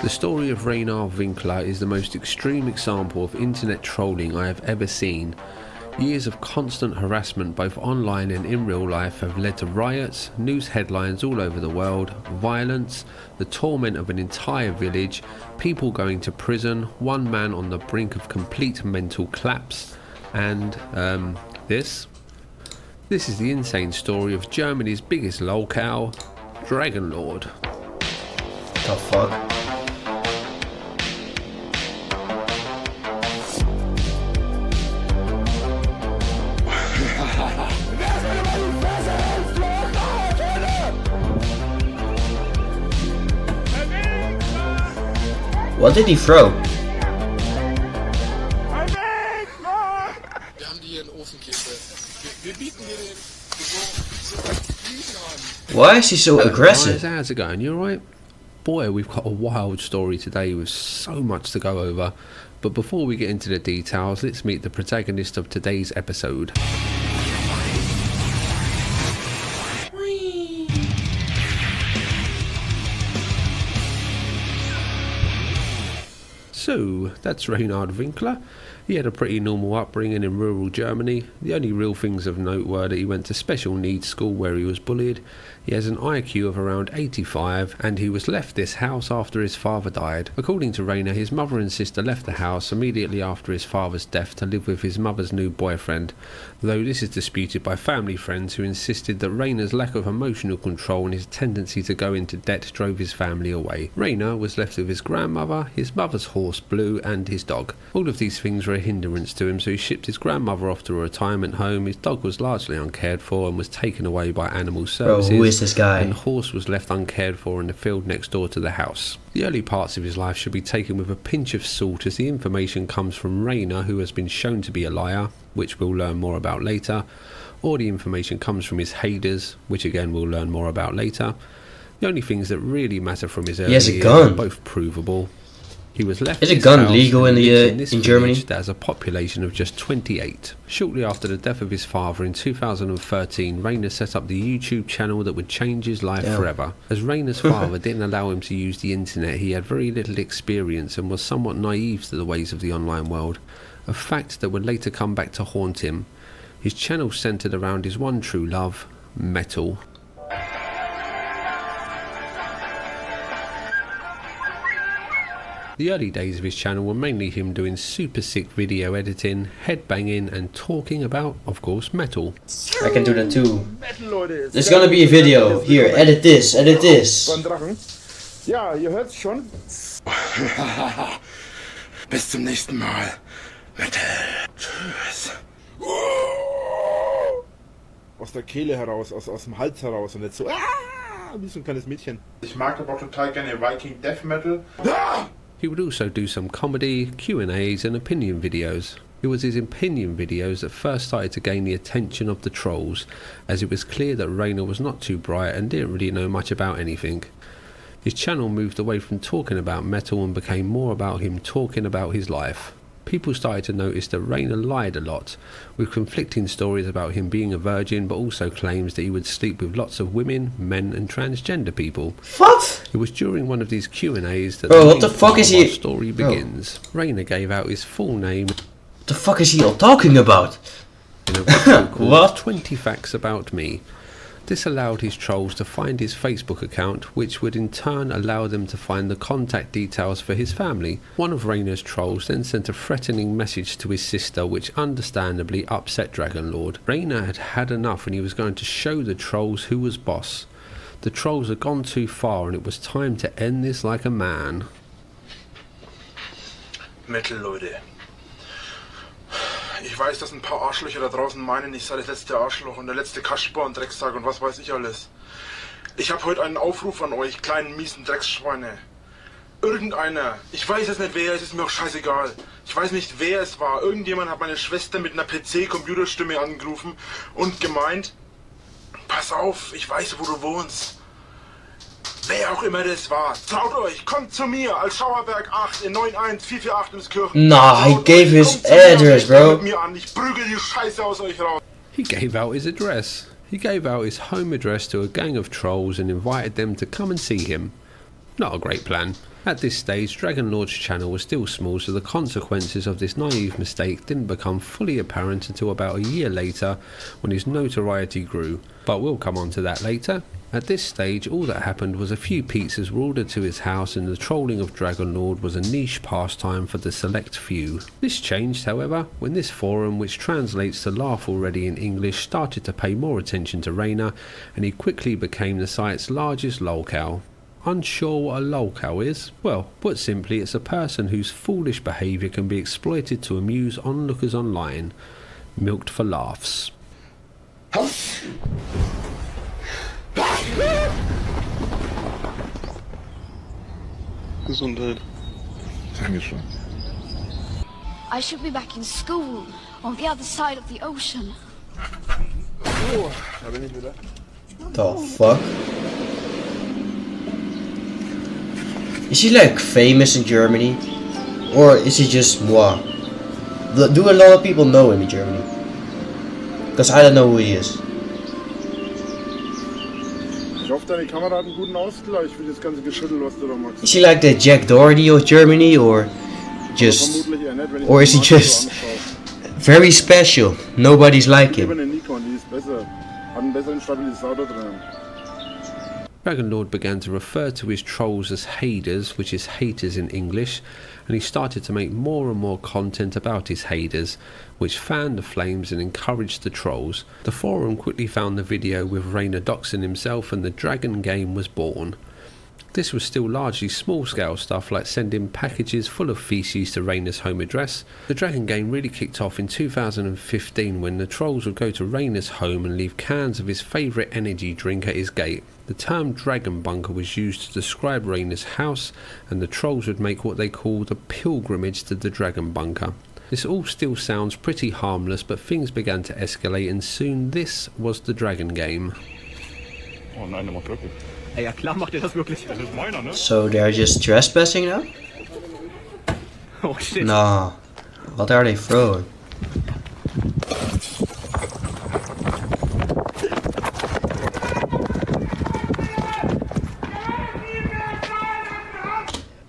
The story of Rainer Winkler is the most extreme example of internet trolling I have ever seen. Years of constant harassment both online and in real life have led to riots, news headlines all over the world, violence, the torment of an entire village, people going to prison, one man on the brink of complete mental collapse, and this is the insane story of Germany's biggest lolcow, Dragon Lord. The fuck? What did he throw? Why is he so aggressive? Guys, how's it going? You alright? Boy, we've got a wild story today with so much to go over. But before we get into the details, let's meet the protagonist of today's episode. So, that's Reinhard Winkler. He had a pretty normal upbringing in rural Germany. The only real things of note were that he went to special needs school where he was bullied. He has an IQ of around 85 and he was left this house after his father died. According to Rainer, his mother and sister left the house immediately after his father's death to live with his mother's new boyfriend, though this is disputed by family friends who insisted that Rainer's lack of emotional control and his tendency to go into debt drove his family away. Rainer was left with his grandmother, his mother's horse Blue and his dog. All of these things were a hindrance to him, so he shipped his grandmother off to a retirement home. His dog was largely uncared for and was taken away by animal services. Bro, who is this guy? And the horse was left uncared for in the field next door to the house. The early parts of his life should be taken with a pinch of salt, as the information comes from Rainer, who has been shown to be a liar, which we'll learn more about later, or the information comes from his haters, which again we'll learn more about later. The only things that really matter from his early years are both provable. He was left. Is a gun legal in Germany? That has a population of just 28. Shortly after the death of his father in 2013, Rainer set up the YouTube channel that would change his life forever. As Rainer's father didn't allow him to use the internet, he had very little experience and was somewhat naive to the ways of the online world, a fact that would later come back to haunt him. His channel centered around his one true love, metal. The early days of his channel were mainly him doing super sick video editing, headbanging and talking about, of course, metal. I can do that too. There's gonna be a video. Here, edit this, edit this. Ja, ihr hört's schon. Bis zum nächsten Mal. Metal. Tschüss. Aus der Kehle heraus, aus dem Hals heraus und nicht so wie so ein kleines Mädchen. Ich mag aber auch total gerne Viking Death Metal. He would also do some comedy, Q&As and opinion videos. It was his opinion videos that first started to gain the attention of the trolls, as it was clear that Rainer was not too bright and didn't really know much about anything. His channel moved away from talking about metal and became more about him talking about his life. People started to notice that Rainer lied a lot, with conflicting stories about him being a virgin, but also claims that he would sleep with lots of women, men and transgender people. What? It was during one of these Q&As that what the fuck is he? Story begins. Rainer gave out his full name. What the fuck is he all talking about? In a video called What? 20 Facts About Me. This allowed his trolls to find his Facebook account, which would in turn allow them to find the contact details for his family. One of Rainer's trolls then sent a threatening message to his sister, which understandably upset Dragon Lord. Rainer had had enough and he was going to show the trolls who was boss. The trolls had gone too far and it was time to end this like a man. Metal, Leute. Ich weiß, dass ein paar Arschlöcher da draußen meinen, ich sei das letzte Arschloch und der letzte Kasper und Dreckstag und was weiß ich alles. Ich habe heute einen Aufruf an euch, kleinen miesen Drecksschweine. Irgendeiner, ich weiß jetzt nicht wer, es ist mir auch scheißegal. Ich weiß nicht wer es war. Irgendjemand hat meine Schwester mit einer PC-Computerstimme angerufen und gemeint, pass auf, ich weiß, wo du wohnst. Wer auch immer das war, traut euch, kommt zu mir als Schauerberg 8 in 91448 ins Kirchen. Nah, he gave his address, bro. Mit mir an, ich prügel die Scheiße aus euch raus. He gave out his address. He gave out his home address to a gang of trolls and invited them to come and see him. Not a great plan. At this stage, Dragon Lord's channel was still small, so the consequences of this naive mistake didn't become fully apparent until about a year later when his notoriety grew, but we'll come on to that later. At this stage, all that happened was a few pizzas were ordered to his house and the trolling of Dragon Lord was a niche pastime for the select few. This changed, however, when this forum, which translates to laugh already in English, started to pay more attention to Rainer, and he quickly became the site's largest lolcow. Unsure what a lolcow is? Well, put simply, it's a person whose foolish behaviour can be exploited to amuse onlookers online. Milked for laughs. Gesundheit. Dankeschön. I should be back in school on the other side of the ocean. Oh, da bin ich wieder. The fuck? Is he like famous in Germany? Or is he just moi? Do a lot of people know him in Germany? Because I don't know who he is. Ich hoffe, deine Kamera hat einen guten Ausgleich für das ganze Geschüttel, was du da machst. Is he like the Jack Doherty of Germany, or just, Vermutlich eher nicht, wenn ich or mir is he die Kamera just so anschaue. very special? Nobody's like Ich liebe him. eine Nikon, die ist besser. Hat einen besseren Stabilisator drin. Dragon Lord began to refer to his trolls as haders, which is haters in English, and he started to make more and more content about his haders, which fanned the flames and encouraged the trolls. The forum quickly found the video with Rainer doxing himself and the Dragon game was born. This was still largely small-scale stuff like sending packages full of feces to Rainer's home address. The Dragon game really kicked off in 2015 when the trolls would go to Rainer's home and leave cans of his favourite energy drink at his gate. The term Dragon Bunker was used to describe Rainer's house, and the trolls would make what they called a pilgrimage to the Dragon Bunker. This all still sounds pretty harmless, but things began to escalate and soon this was the Dragon game. Oh nein, der macht wirklich. Ey, ja klar macht ihr das wirklich. Das ist meiner, ne? So they're just trespassing now? Oh shit. Nah. What are they throwing?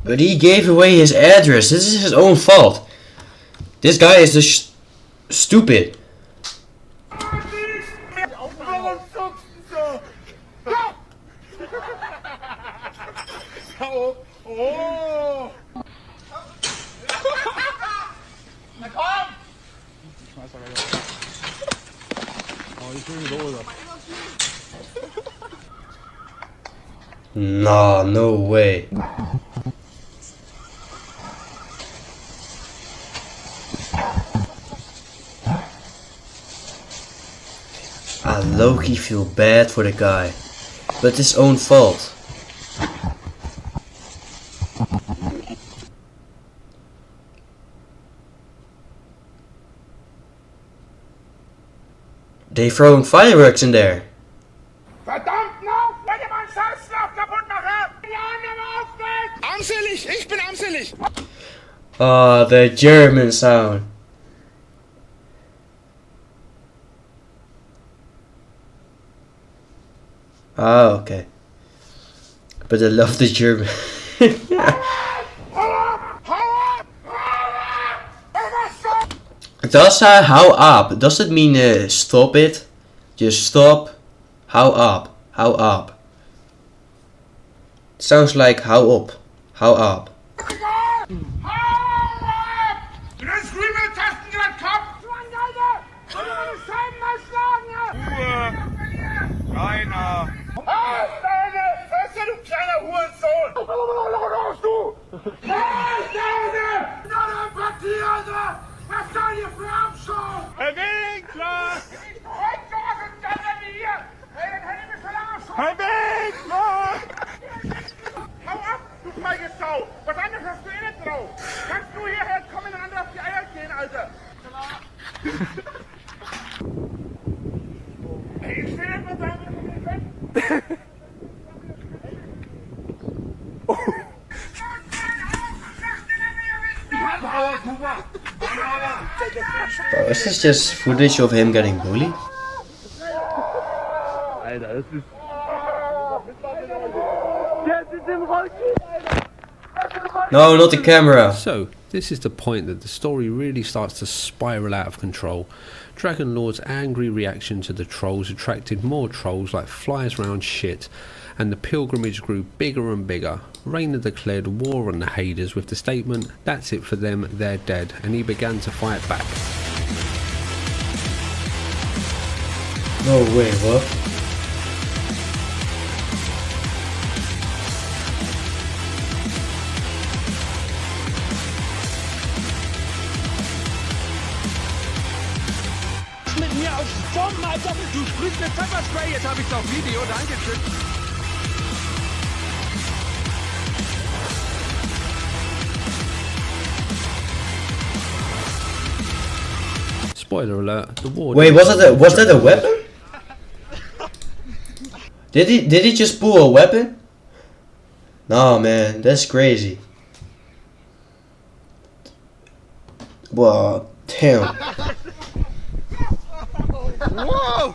But he gave away his address. This is his own fault. This guy is just stupid. Nah, no way. I low-key feel bad for the guy, but his own fault. They throwing fireworks in there. Verdammt noch! Wenn ihr meinen Scheißschlaf kaputt macht! Die anderen aufgeht! Armselig! Ich bin armselig! Ah, the German sound. Ah, okay. But I love the German. Does how up? Does it mean stop it? Just stop. How up? How up? Sounds like how up. How up. Du kannst Rübeltasten gerade Kopf! Schwangeide! Soll ich meine Scheiben mal schlagen? Ruhe! Rainer! Ah, Steine! Fresse, du kleiner Hurensohn! Du! Nein, Steine! Deine Empathie, Alter! Was seid ihr für Armschau? Herr Winkler! Ich heute was und dann wie hier! Ey, dann hätte ich mich schon lange schon... Herr Winkler! Hau ab, du feige Sau! Was anderes hast du eh nicht drauf! Kannst du hierher kommen und andere auf die Eier gehen, Alter! Ey, ich steh nicht mit deinem Weg! Bro, is this just footage of him getting bullied? Alter, das ist... Der sitzt im Rollstuhl, Alter! No, not the camera. So, this is the point that the story really starts to spiral out of control. Dragon Lord's angry reaction to the trolls attracted more trolls like flies round shit, and the pilgrimage grew bigger and bigger. Rainer declared war on the Haders with the statement, "That's it for them, they're dead," and he began to fight back. No way, what? Mit mir auf Bomben, Alter! Du sprühst mit Pfefferspray, jetzt hab ich's auf Video, dankeschön. Spoiler alert, the war... Wait, was that a weapon? Did he just pull a weapon? No man, that's crazy. Wow, damn. Whoa!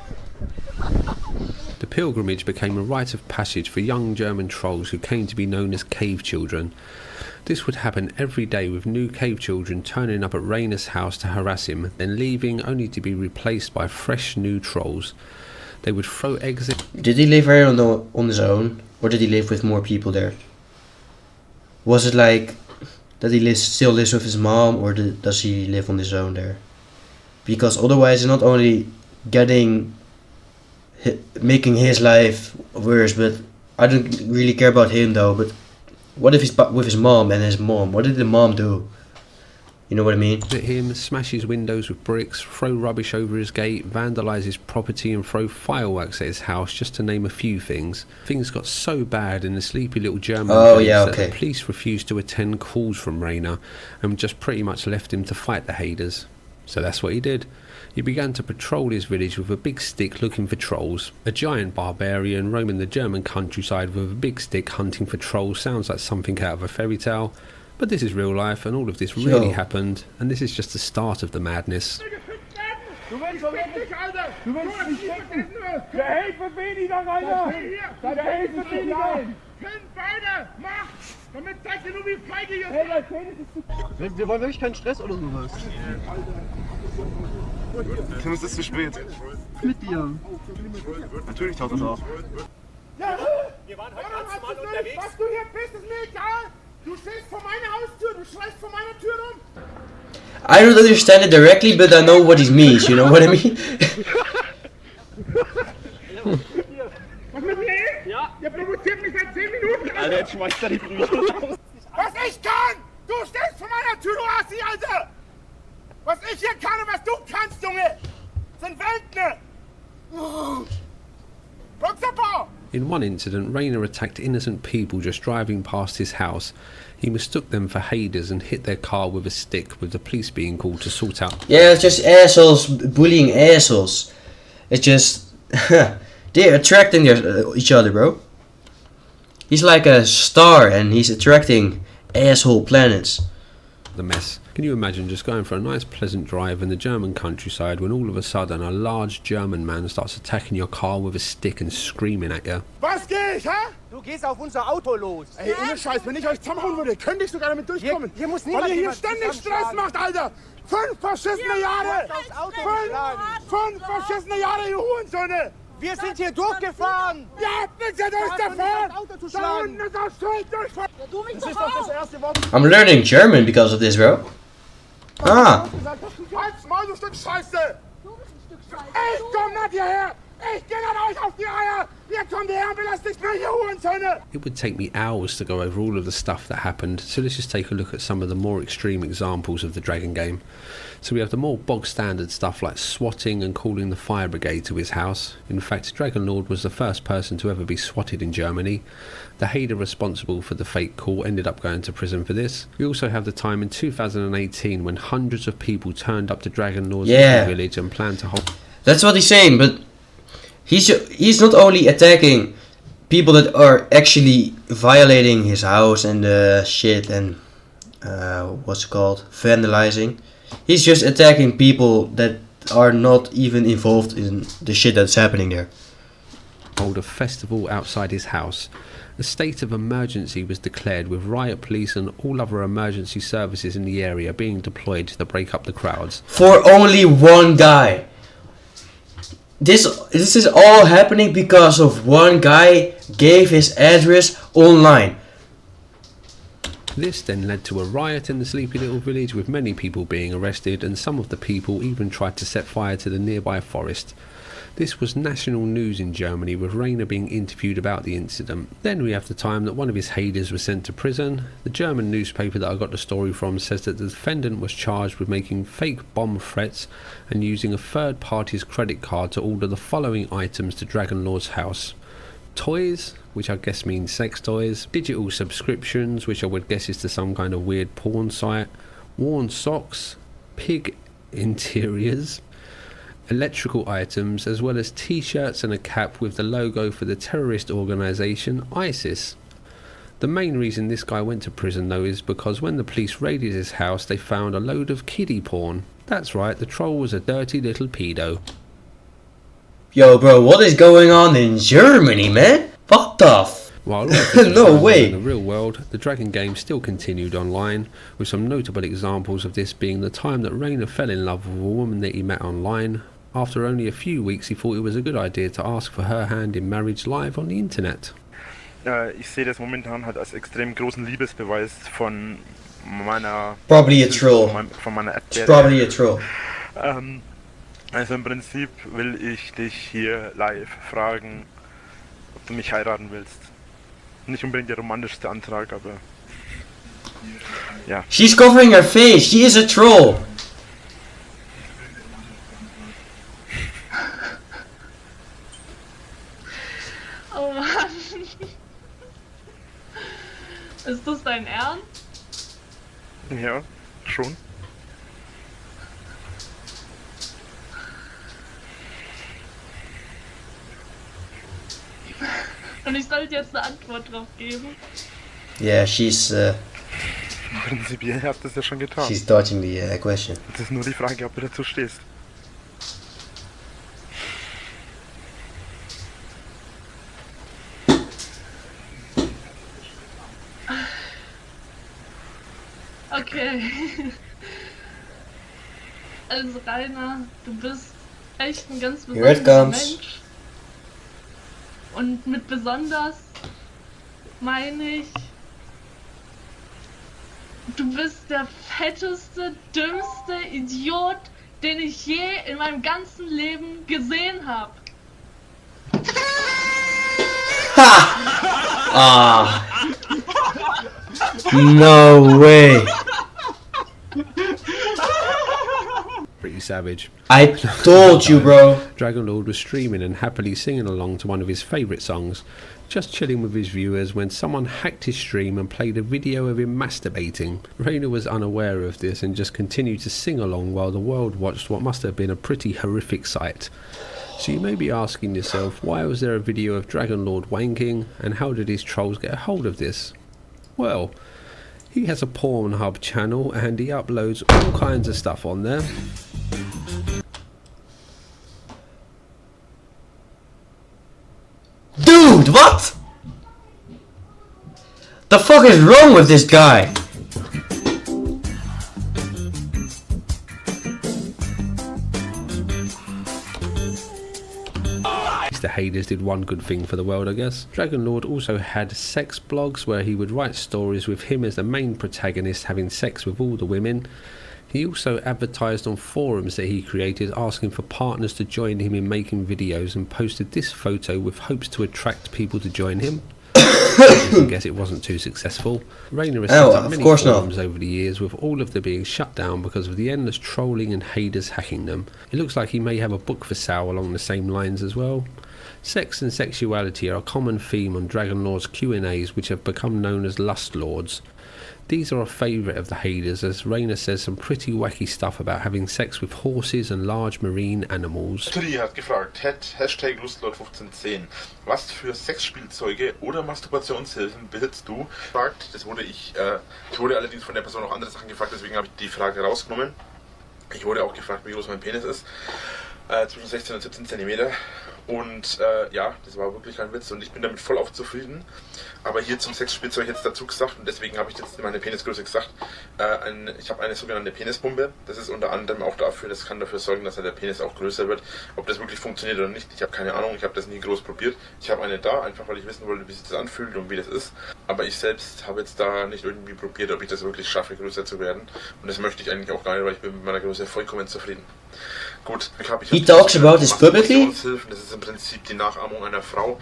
The pilgrimage became a rite of passage for young German trolls who came to be known as cave children. This would happen every day, with new cave children turning up at Rainer's house to harass him, then leaving only to be replaced by fresh new trolls. They would throw eggs at... Did he live here on his own, or did he live with more people there? Was it like that he still lives with his mom, or does he live on his own there? Because otherwise, it's not only making his life worse, but I don't really care about him though. But what if he's with his mom and his mom? What did the mom do? You know what I mean? At him, smash his windows with bricks, throw rubbish over his gate, vandalise his property and throw fireworks at his house, just to name a few things. Things got so bad in the sleepy little German village that the police refused to attend calls from Rainer and just pretty much left him to fight the Haders. So that's what he did. He began to patrol his village with a big stick looking for trolls. A giant barbarian roaming the German countryside with a big stick hunting for trolls sounds like something out of a fairy tale. But this is real life, and all of this really happened, and this is just the start of the madness. Wir wollen wirklich keinen Stress oder sowas. Tim, es ist zu spät. Mit dir. Natürlich taucht das auf. Wir waren heute ganz normal unterwegs. Was du hier bist, ist mir egal. Du stehst vor meiner Haustür, du schreist vor meiner Tür rum. I don't understand it directly, but I know what he means, you know what I mean? Was mit mir ist? Ja. Ihr provoziert mich seit 10 Minuten. Alter, jetzt schmeißt er die Brüche raus. Was ich kann! Du stehst vor meiner Tür, du Assi, Alter! Was ich hier kann und was du kannst, Junge, sind Welten! Boxerball! In one incident, Rainer attacked innocent people just driving past his house. He mistook them for Haders and hit their car with a stick, with the police being called to sort out... Yeah, it's just assholes bullying assholes. It's just... they're attracting each other, bro. He's like a star and he's attracting asshole planets. The mess. Can you imagine just going for a nice pleasant drive in the German countryside when all of a sudden a large German man starts attacking your car with a stick and screaming at you? Was geh ich, hä? Du gehst auf unser Auto los. Ey, ohne Scheiß, wenn ich euch zusammenhauen würde, könnte ich sogar damit durchkommen. Hier muss Weil niemand ihr hier jemand ständig Stress zusammenschlagen. macht, Alter! 5 verschissene Jahre! aufs Auto 5 verschissene Jahre, ihr Hurensöhne! Wir sind hier durchgefahren. Ihr habt nichts an euch Ja, davon! das Auto zu Da schlagen. unten ist das Schild durchfahren! Das ist doch das erste Wort. I'm learning German because of this, bro. Ah. Halt's Maul, du Stück Scheiße! Ich komm nicht hierher! Ich geh an euch auf die Eier! Ihr kommt hierher und belästigt mich, ihr Hurensöhne! It would take me hours to go over all of the stuff that happened, so let's just take a look at some of the more extreme examples of the Dragon game. So we have the more bog standard stuff like swatting and calling the fire brigade to his house. In fact, Dragon Lord was the first person to ever be swatted in Germany. The Hader responsible for the fake call ended up going to prison for this. We also have the time in 2018 when hundreds of people turned up to Dragon Lord's village and planned to hold... That's what he's saying, but he's not only attacking people that are actually violating his house and shit and what's it called, vandalizing. He's just attacking people that are not even involved in the shit that's happening there. Hold a festival outside his house. A state of emergency was declared, with riot police and all other emergency services in the area being deployed to break up the crowds. For only one guy. This is all happening because of one guy gave his address online. This then led to a riot in the sleepy little village, with many people being arrested, and some of the people even tried to set fire to the nearby forest. This was national news in Germany, with Rainer being interviewed about the incident. Then we have the time that one of his haters was sent to prison. The German newspaper that I got the story from says that the defendant was charged with making fake bomb threats and using a third party's credit card to order the following items to Dragon Lord's house: toys, which I guess means sex toys; digital subscriptions, which I would guess is to some kind of weird porn site; worn socks; pig interiors; electrical items, as well as t-shirts and a cap with the logo for the terrorist organisation ISIS. The main reason this guy went to prison though is because when the police raided his house they found a load of kiddie porn. That's right, the troll was a dirty little pedo. Yo bro, what is going on in Germany, man? What the f... While all of this was No going on way. in the real world, the Dragon game still continued online, with some notable examples of this being the time that Rainer fell in love with a woman that he met online. After only a few weeks, he thought it was a good idea to ask for her hand in marriage live on the internet. Ich sehe das momentan halt als extrem großen Liebesbeweis von meiner... Probably a troll. Von meiner App. It's probably a troll. Also im Prinzip will ich dich hier live fragen, ob du mich heiraten willst. Nicht unbedingt der romantischste Antrag, aber... Ja. She's covering her face. She is a troll. Oh Mann. Ist das dein Ernst? Ja, schon. Und ich sollte jetzt eine Antwort drauf geben? Yeah, she's Prinzipiell habt ihr das ja schon getan. she's dodging the question. Es ist nur die Frage, ob du dazu stehst. Okay. Also Rainer, du bist echt ein ganz Here it besonderer comes. Mensch. Und mit besonders meine ich, du bist der fetteste, dümmste Idiot, den ich je in meinem ganzen Leben gesehen habe. Ah. No way. Pretty savage. I told you, bro. Dragon Lord was streaming and happily singing along to one of his favourite songs, just chilling with his viewers when someone hacked his stream and played a video of him masturbating. Rainer was unaware of this and just continued to sing along while the world watched what must have been a pretty horrific sight. So you may be asking yourself, why was there a video of Dragon Lord wanking, and how did his trolls get a hold of this? Well, he has a Pornhub channel and he uploads all kinds of stuff on there. Dude, what? The fuck is wrong with this guy? The haters did one good thing for the world, I guess. Dragon Lord also had sex blogs where he would write stories with him as the main protagonist having sex with all the women. He also advertised on forums that he created asking for partners to join him in making videos, and posted this photo with hopes to attract people to join him. I guess it wasn't too successful. Rainer has set up many forums over the years, with all of them being shut down because of the endless trolling and haters hacking them. It looks like he may have a book for sale along the same lines as well. Sex and sexuality are a common theme on Dragon Lord's Q&As, which have become known as Lust Lords. These are a favourite of the haters, as Rainer says some pretty wacky stuff about having sex with horses and large marine animals. Tuddy hat gefragt, Hashtag Lustlord1510. Was für Sexspielzeuge oder Masturbationshilfen besitzt du? Fragt, das wurde ich wurde allerdings von der Person noch andere Sachen gefragt, deswegen habe ich die Frage rausgenommen. Ich wurde auch gefragt, wie groß mein Penis ist. Zwischen 16 und 17 cm. Und ja, das war wirklich kein Witz und ich bin damit voll auch zufrieden. Aber hier zum Sexspielzeug jetzt dazu gesagt und deswegen habe ich jetzt meine Penisgröße gesagt. Ich habe eine sogenannte Penispumpe. Das ist unter anderem auch dafür, das kann dafür sorgen, dass der Penis auch größer wird. Ob das wirklich funktioniert oder nicht, ich habe keine Ahnung, ich habe das nie groß probiert. Ich habe eine da, einfach weil ich wissen wollte, wie sich das anfühlt und wie das ist. Aber ich selbst habe jetzt da nicht irgendwie probiert, ob ich das wirklich schaffe, größer zu werden. Und das möchte ich eigentlich auch gar nicht, weil ich bin mit meiner Größe vollkommen zufrieden. Gut, He talks about this publicly? Das ist im Prinzip die Nachahmung einer Frau.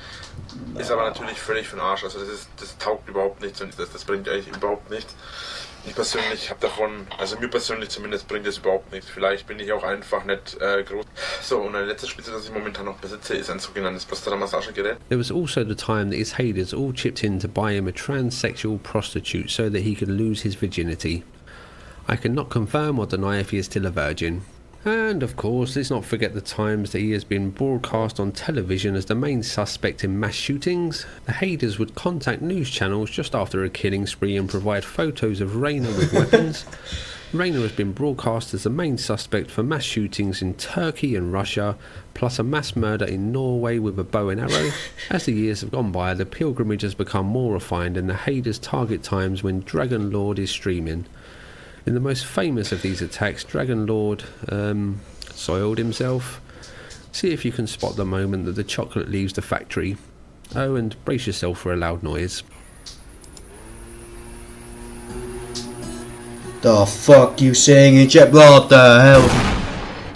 Ist aber natürlich völlig für den Arsch. Also das taugt überhaupt nichts und das bringt eigentlich überhaupt nichts. Ich persönlich habe davon, also mir persönlich zumindest bringt das überhaupt nichts. Vielleicht bin ich auch einfach nicht groß. So, und ein letztes Spielzeug, das ich momentan noch besitze, ist ein sogenanntes Prostata-Massagegerät. There was also the time that his haters all chipped in to buy him a transsexual prostitute so that he could lose his virginity. I cannot confirm or deny if he is still a virgin. And of course, let's not forget the times that he has been broadcast on television as the main suspect in mass shootings. The haters would contact news channels just after a killing spree and provide photos of Rainer with weapons. Rainer has been broadcast as the main suspect for mass shootings in Turkey and Russia, plus a mass murder in Norway with a bow and arrow. As the years have gone by, the pilgrimage has become more refined and the haters target times when Dragon Lord is streaming. In the most famous of these attacks, Dragon Lord soiled himself. See if you can spot the moment that the chocolate leaves the factory. Oh, and brace yourself for a loud noise. The fuck you saying in chat? What the hell?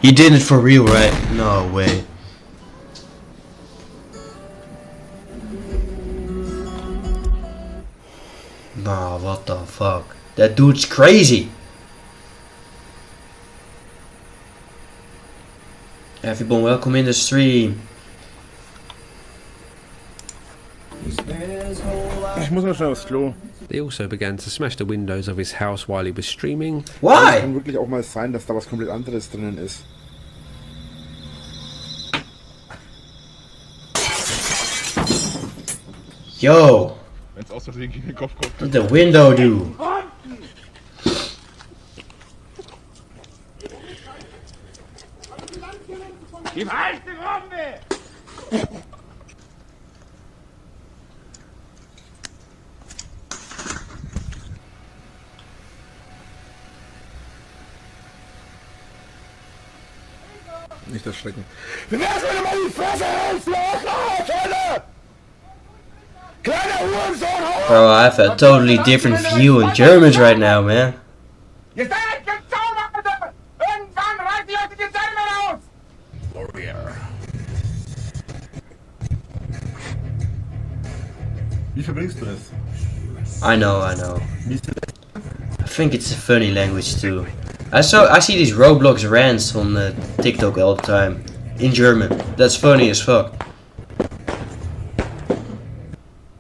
He did it for real, right? No way. Nah, what the fuck? That dude's crazy. Everyone, welcome in the stream. Ich muss mal schnell aufs Klo. They also began to smash the windows of his house while he was streaming. Why? Kann wirklich auch mal sein, dass da was komplett anderes drinnen ist. Yo, Wenn's aus Versehen gegen den Kopf kommt. what did the window do? Die falsche Runde! Nicht erschrecken. Wer soll mal die Fresse hältst, Lolcows, kleiner Hurensohn, Bro, I have a totally different view in Germans right now, man. Ihr seid gezaubert! Irgendwann reißt ihr euch die Zähne aus! Warrior. Wie verbringst du es? I know. I think it's a funny language too. I see these Roblox rants on TikTok all the time in German. That's funny as fuck.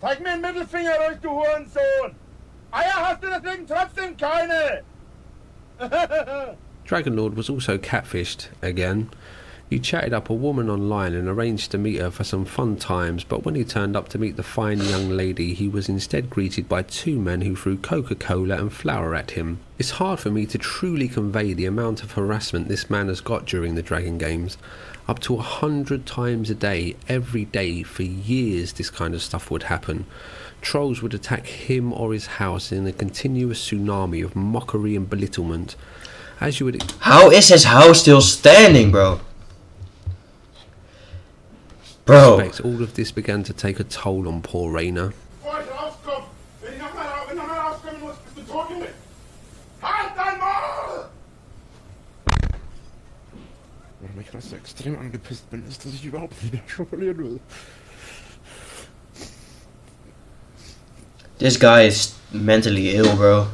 Zeig mir den Mittelfinger durch, du Hurensohn! Eier hast du deswegen trotzdem keine! Dragon Lord was also catfished again. He chatted up a woman online and arranged to meet her for some fun times, but when he turned up to meet the fine young lady, he was instead greeted by two men who threw Coca-Cola and flour at him. It's hard for me to truly convey the amount of harassment this man has got during the Dragon Games. Up to 100 times a day, every day, for years this kind of stuff would happen. Trolls would attack him or his house in a continuous tsunami of mockery and belittlement. As you would... How is his house still standing, bro? Bro. expect, all of this began to take a toll on poor Rainer. Bevor ich rauskomme! Wenn ich nochmal rauskommen muss, bist du tot, Junge! Halt dein Maul! Warum ich gerade so extrem angepisst bin, ist, dass ich überhaupt nicht mehr schokolieren will. This guy is mentally ill, bro.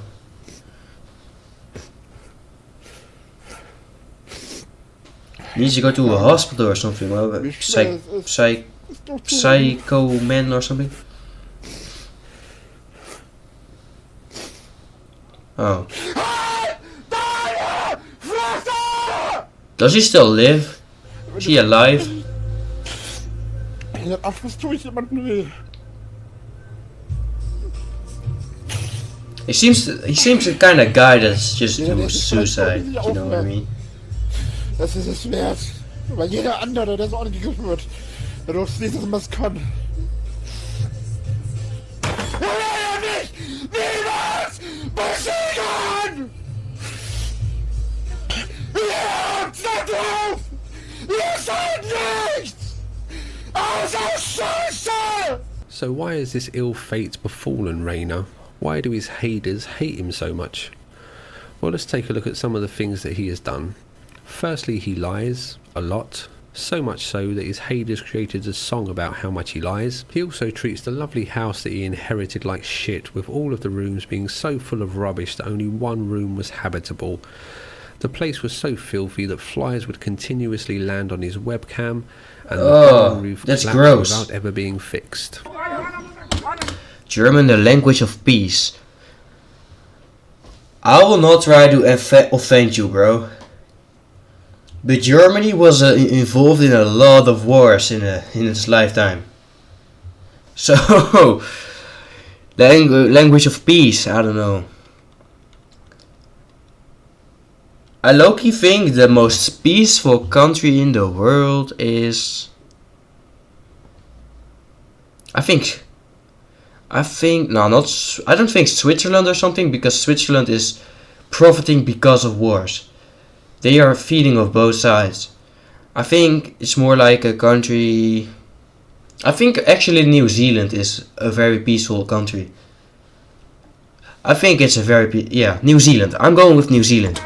Needs to go to a hospital or something. Well, psycho man or something. Oh. Does he still live? Is he alive? Ach, was tue ich jemandem weh? He seems the kind of guy that's just do suicide. You know what I mean? Das ist es wert. Weil jeder andere, der so angegriffen wird, Du siehst, dass man es kann. Nicht! Niemals besiegen! Ihr seid drauf! Ihr seid nichts! Außer Scheiße! So why has this ill fate befallen Rayner? Why do his haters hate him so much? Well, let's take a look at some of the things that he has done. Firstly, he lies a lot. So much so that his haters created a song about how much he lies. He also treats the lovely house that he inherited like shit, with all of the rooms being so full of rubbish that only one room was habitable. The place was so filthy that flies would continuously land on his webcam, and the roof that's collapsed gross. without ever being fixed. German, the language of peace. I will not try to offend you, bro. But Germany was involved in a lot of wars in its lifetime. So, language of peace, I don't know. I low-key think the most peaceful country in the world is... I don't think Switzerland or something, because Switzerland is profiting because of wars. They are feeding off both sides. I think it's more like a country... I think actually New Zealand is a very peaceful country. I think it's a very... yeah, New Zealand. I'm going with New Zealand.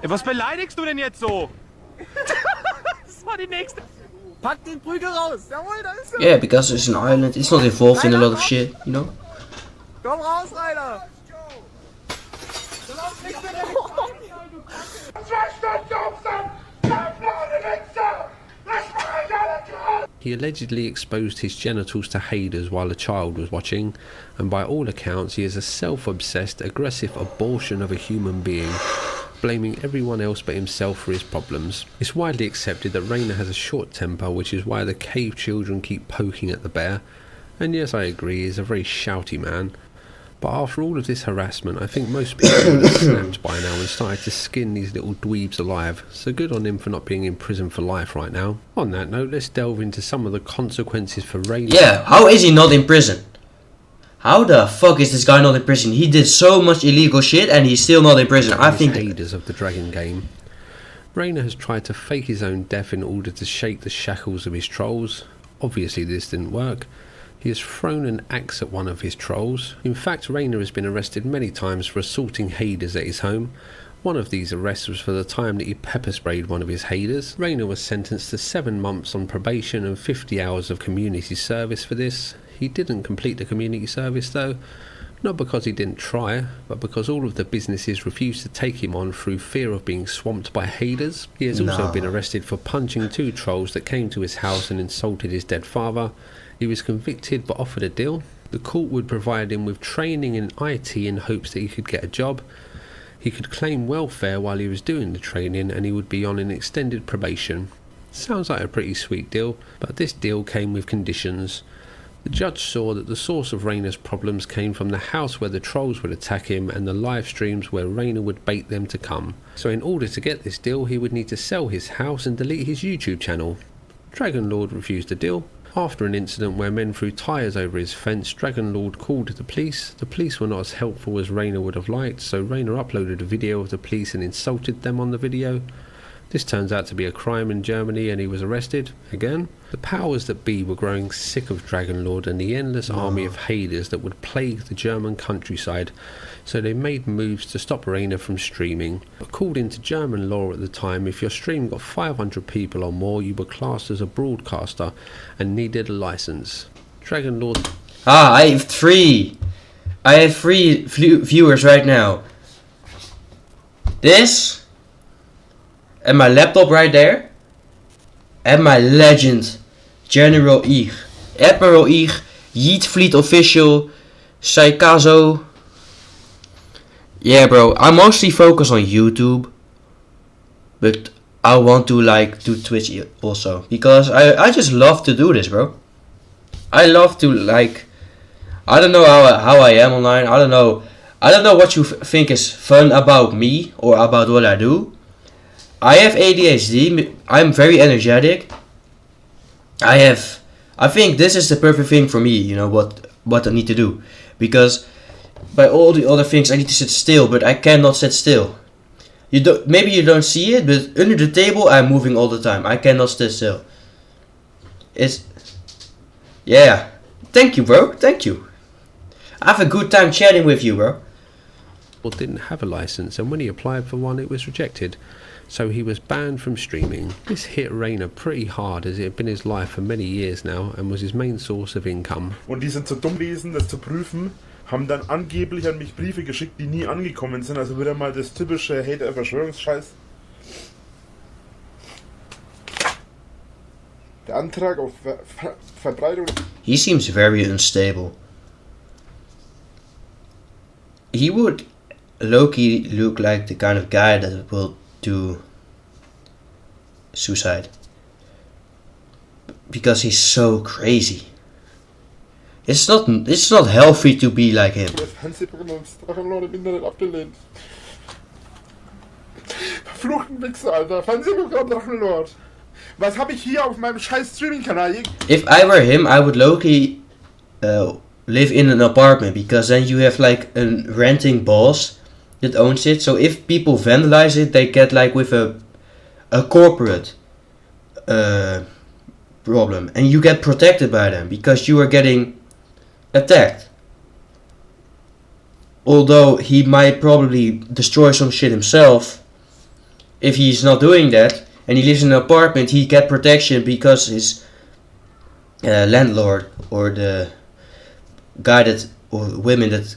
Was beleidigst du denn jetzt so? Das war die nächste. Pack den Prügel raus. Jawohl, da ist er. Yeah, because it's an island. It's not involved in a lot of shit, you know? Komm raus, Rainer. He allegedly exposed his genitals to haters while a child was watching, and by all accounts he is a self-obsessed, aggressive abortion of a human being, blaming everyone else but himself for his problems. It's widely accepted that Rayner has a short temper, which is why the cave children keep poking at the bear, and yes, I agree, he is a very shouty man. But after all of this harassment, I think most people would have snapped by now and started to skin these little dweebs alive, so good on him for not being in prison for life right now. On that note, let's delve into some of the consequences for Rayner. Yeah, how is he not in prison? How the fuck is this guy not in prison? He did so much illegal shit and he's still not in prison. I think... haters of the Dragon game. Rayner has tried to fake his own death in order to shake the shackles of his trolls. Obviously this didn't work. He has thrown an axe at one of his trolls. In fact, Rayner has been arrested many times for assaulting haters at his home. One of these arrests was for the time that he pepper sprayed one of his haters. Rayner was sentenced to 7 months on probation and 50 hours of community service for this. He didn't complete the community service though, not because he didn't try, but because all of the businesses refused to take him on through fear of being swamped by haters. He has also been arrested for punching 2 trolls that came to his house and insulted his dead father. He was convicted but offered a deal. The court would provide him with training in IT in hopes that he could get a job. He could claim welfare while he was doing the training, and he would be on an extended probation. Sounds like a pretty sweet deal, but this deal came with conditions. The judge saw that the source of Rayner's problems came from the house where the trolls would attack him and the live streams where Rayner would bait them to come. So in order to get this deal, he would need to sell his house and delete his YouTube channel. Dragon Lord refused the deal. After an incident where men threw tyres over his fence, Dragon Lord called the police. The police were not as helpful as Rayner would have liked, so Rayner uploaded a video of the police and insulted them on the video. This turns out to be a crime in Germany and he was arrested again. The powers that be were growing sick of Dragon Lord and the endless army of haters that would plague the German countryside, so they made moves to stop Rayner from streaming. According to German law at the time, if your stream got 500 people or more, you were classed as a broadcaster and needed a license. Dragon Lord... I have 3. I have 3 viewers right now. This... and my laptop right there. And my legend, General Ig. Admiral Ig, Yeet Fleet Official, Saikazo. Yeah bro, I mostly focus on YouTube. But I want to like do Twitch also. Because I just love to do this, bro. I love to like... I don't know how I am online. I don't know what you think is fun about me or about what I do. I have ADHD. I'm very energetic. I think this is the perfect thing for me. You know what I need to do, because by all the other things I need to sit still, but I cannot sit still. Maybe you don't see it, but under the table I'm moving all the time. I cannot sit still. Yeah. Thank you, bro. Thank you. I have a good time chatting with you, bro. Well, didn't have a license, and when he applied for one, it was rejected. So he was banned from streaming. This hit Rainer pretty hard, as it had been his life for many years now and was his main source of income. Und die sind zu dumm gewesen, das zu prüfen, haben dann angeblich an mich Briefe geschickt, die nie angekommen sind. Also wieder mal das typische Hater-Verschwörungsscheiß. Der Antrag auf Verbreitung. He seems very unstable. He would low-key look like the kind of guy that will do suicide. Because he's so crazy. It's not healthy to be like him. Das Fernsehprogramm im Internet abgelehnt. Verfluchten Wichser, Alter. Fernsehprogramm Drachenlord. Was habe ich hier auf meinem scheiß Streaming-Kanal? If I were him, I would low-key live in an apartment, because then you have like a renting boss that owns it. So if people vandalize it, they get like with a corporate problem, and you get protected by them because you are getting attacked. Although he might probably destroy some shit himself, if he's not doing that and he lives in an apartment, he get protection because his landlord or the guy that or women that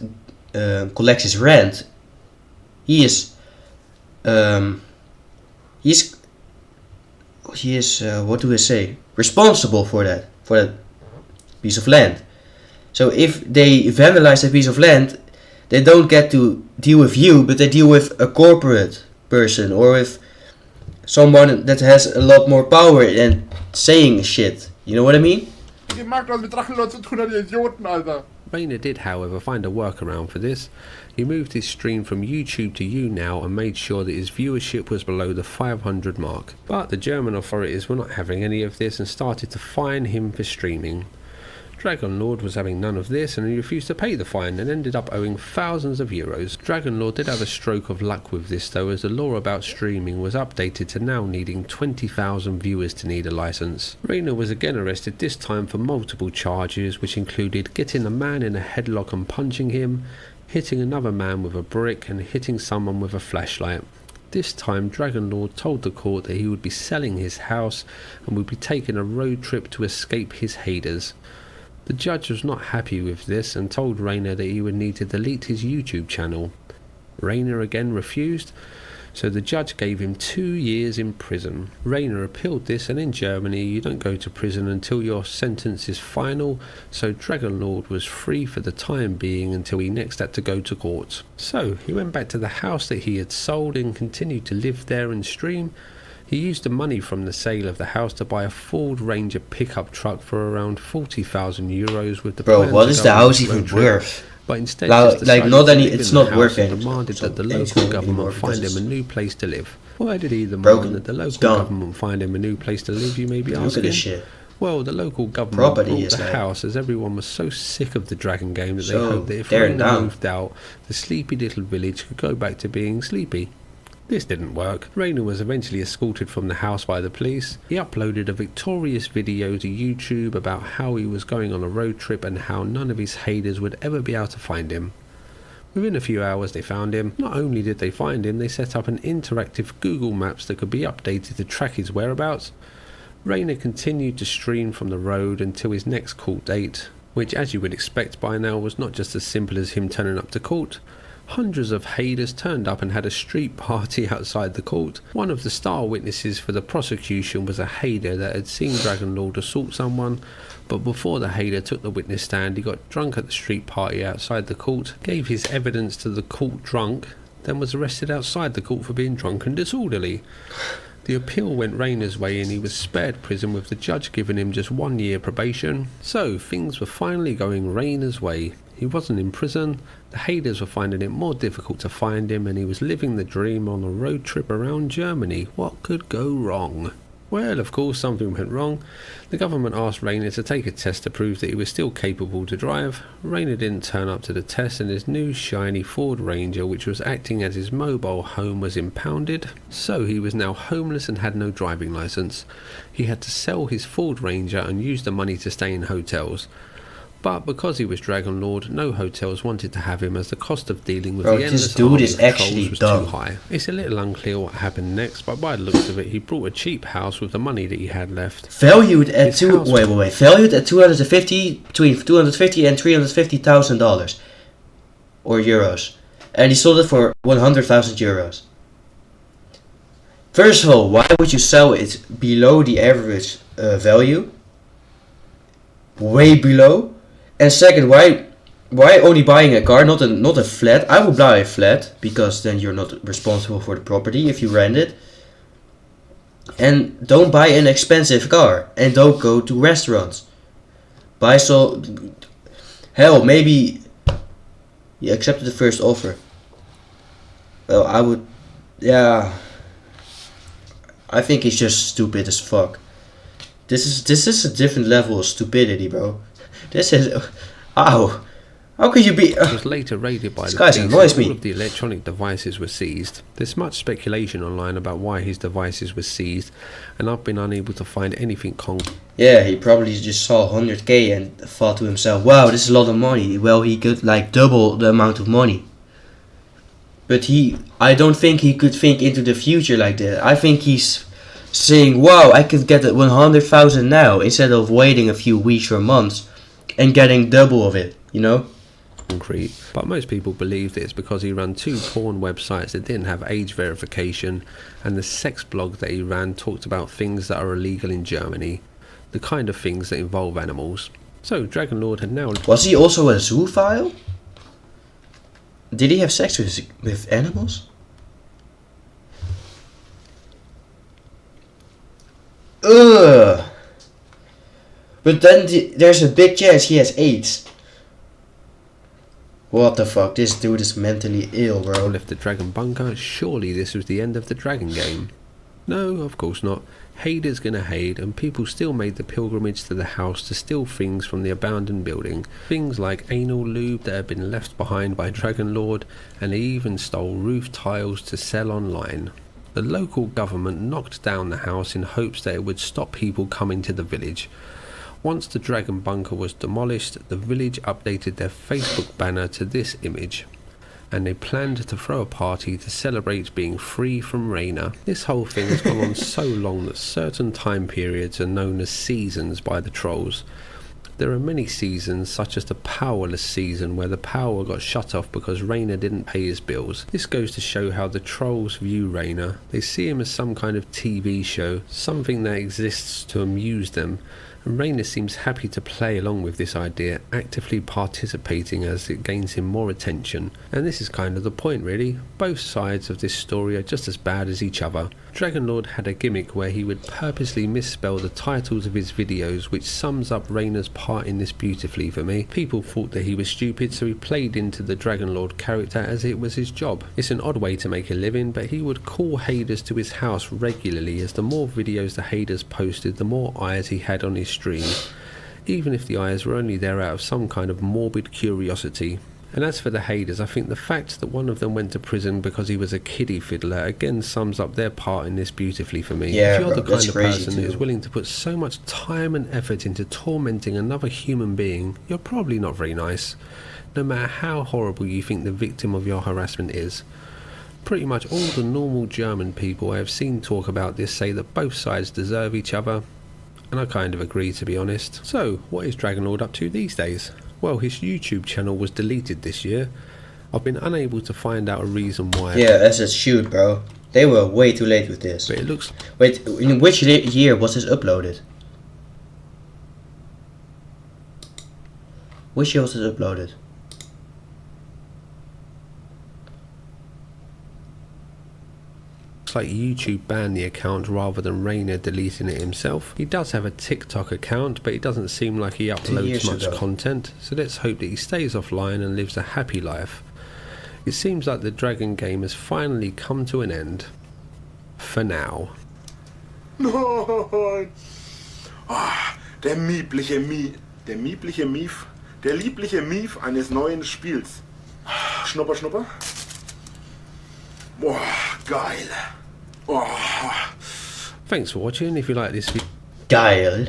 collects his rent, he is what do I say, responsible for that piece of land. So if they vandalize that piece of land, they don't get to deal with you, but they deal with a corporate person or with someone that has a lot more power than saying shit. You know what I mean? Rainer did, however, find a workaround for this. He moved his stream from YouTube to YouNow and made sure that his viewership was below the 500 mark. But the German authorities were not having any of this and started to fine him for streaming. Dragon Lord was having none of this, and he refused to pay the fine and ended up owing thousands of euros. Dragon Lord did have a stroke of luck with this though, as the law about streaming was updated to now needing 20,000 viewers to need a license. Rainer was again arrested, this time for multiple charges, which included getting a man in a headlock and punching him, hitting another man with a brick, and hitting someone with a flashlight. This time Dragon Lord told the court that he would be selling his house and would be taking a road trip to escape his haters. The judge was not happy with this and told Rainer that he would need to delete his YouTube channel. Rainer again refused, so the judge gave him 2 years in prison. Rainer appealed this, and in Germany you don't go to prison until your sentence is final, so Dragon Lord was free for the time being until he next had to go to court. So he went back to the house that he had sold and continued to live there and stream. He used the money from the sale of the house to buy a Ford Ranger pickup truck for around 40,000 euros with the bro, what is the house even worth? But instead, it's not worth it. Demanded that the local government find him a new place to live. Why did he demand that the local government find him a new place to live, you may be asking? Look at this shit. Well, the local government bought the house as everyone was so sick of the Dragon game that they hoped that if Rainer moved out, the sleepy little village could go back to being sleepy. This didn't work. Rainer was eventually escorted from the house by the police. He uploaded a victorious video to YouTube about how he was going on a road trip and how none of his haters would ever be able to find him. Within a few hours they found him. Not only did they find him, they set up an interactive Google Maps that could be updated to track his whereabouts. Rainer continued to stream from the road until his next court date, which, as you would expect by now, was not just as simple as him turning up to court. Hundreds of haters turned up and had a street party outside the court. One of the star witnesses for the prosecution was a hater that had seen Dragon Lord assault someone, but before the hater took the witness stand, he got drunk at the street party outside the court, gave his evidence to the court drunk, then was arrested outside the court for being drunk and disorderly. The appeal went Rayner's way and he was spared prison, with the judge giving him just 1 year probation. So things were finally going Rayner's way. He wasn't in prison, the Hayders were finding it more difficult to find him, and he was living the dream on a road trip around Germany. What could go wrong? Well, of course, something went wrong. The government asked Rayner to take a test to prove that he was still capable to drive. Rayner didn't turn up to the test, and his new shiny Ford Ranger, which was acting as his mobile home, was impounded. So he was now homeless and had no driving licence. He had to sell his Ford Ranger and use the money to stay in hotels. But because he was Dragon Lord, no hotels wanted to have him, as the cost of dealing with the endless army of trolls was too high. It's a little unclear what happened next, but by the looks of it, he bought a cheap house with the money that he had left. Valued at valued at 250 between 250 and $350,000 or euros, and he sold it for 100,000 euros. First of all, why would you sell it below the average value? Way below. And second, why only buying a car, not a flat? I would buy a flat, because then you're not responsible for the property if you rent it. And don't buy an expensive car, and don't go to restaurants. Hell, maybe he accepted the first offer. Well, I think he's just stupid as fuck. This is a different level of stupidity, bro. This is... Ow. How could you be... It was later raided by the police, and all of the electronic devices were seized. There's much speculation online about why his devices were seized, and I've been unable to find anything concrete. Yeah, he probably just saw 100k and thought to himself, wow, this is a lot of money. Well, he could like double the amount of money. But I don't think he could think into the future like that. I think he's saying, wow, I could get 100,000 now, instead of waiting a few weeks or months and getting double of it, you know? Concrete. But most people believe that it's because he ran 2 porn websites that didn't have age verification, and the sex blog that he ran talked about things that are illegal in Germany, the kind of things that involve animals. So Dragon Lord had now... Was he also a zoophile? Did he have sex with animals? Ugh. But then there's a big chance he has AIDS. What the fuck? This dude is mentally ill, bro. Left the dragon bunker. Surely this was the end of the dragon game. No, of course not. Hader's gonna hate, and people still made the pilgrimage to the house to steal things from the abandoned building. Things like anal lube that had been left behind by Dragon Lord, and they even stole roof tiles to sell online. The local government knocked down the house in hopes that it would stop people coming to the village. Once the dragon bunker was demolished, the village updated their Facebook banner to this image, and they planned to throw a party to celebrate being free from Rayner. This whole thing has gone on so long that certain time periods are known as seasons by the trolls. There are many seasons, such as the powerless season, where the power got shut off because Rayner didn't pay his bills. This goes to show how the trolls view Rayner. They see him as some kind of TV show, something that exists to amuse them, and Rayner seems happy to play along with this idea, actively participating as it gains him more attention. And this is kind of the point, really. Both sides of this story are just as bad as each other. Dragon Lord had a gimmick where he would purposely misspell the titles of his videos, which sums up Rayner's part in this beautifully for me. People thought that he was stupid, so he played into the Dragon Lord character as it was his job. It's an odd way to make a living, but he would call Haders to his house regularly, as the more videos the Haders posted, the more eyes he had on his stream, even if the eyes were only there out of some kind of morbid curiosity. And as for the Haders, I think the fact that one of them went to prison because he was a kiddie fiddler again sums up their part in this beautifully for me. Yeah, if you're bro, the kind of person too. who is willing to put so much time and effort into tormenting another human being, you're probably not very nice, no matter how horrible you think the victim of your harassment is. Pretty much all the normal German people I have seen talk about this say that both sides deserve each other, and I kind of agree, to be honest. So, what is Dragon Lord up to these days? Well, his YouTube channel was deleted this year. I've been unable to find out a reason why. Yeah, as it should, bro. They were way too late with this. But it looks... Wait, in which year was this uploaded? Which year was this uploaded? looks like YouTube banned the account rather than Rainer deleting it himself. He does have a TikTok account, but it doesn't seem like he uploads much content, so let's hope that he stays offline and lives a happy life. It seems like the Dragon game has finally come to an end. For now. Nein! Oh, der liebliche Mief eines neuen Spiels. Schnupper, schnupper. Boah, geil. Oh. Thanks for watching. If you like this video, Geil.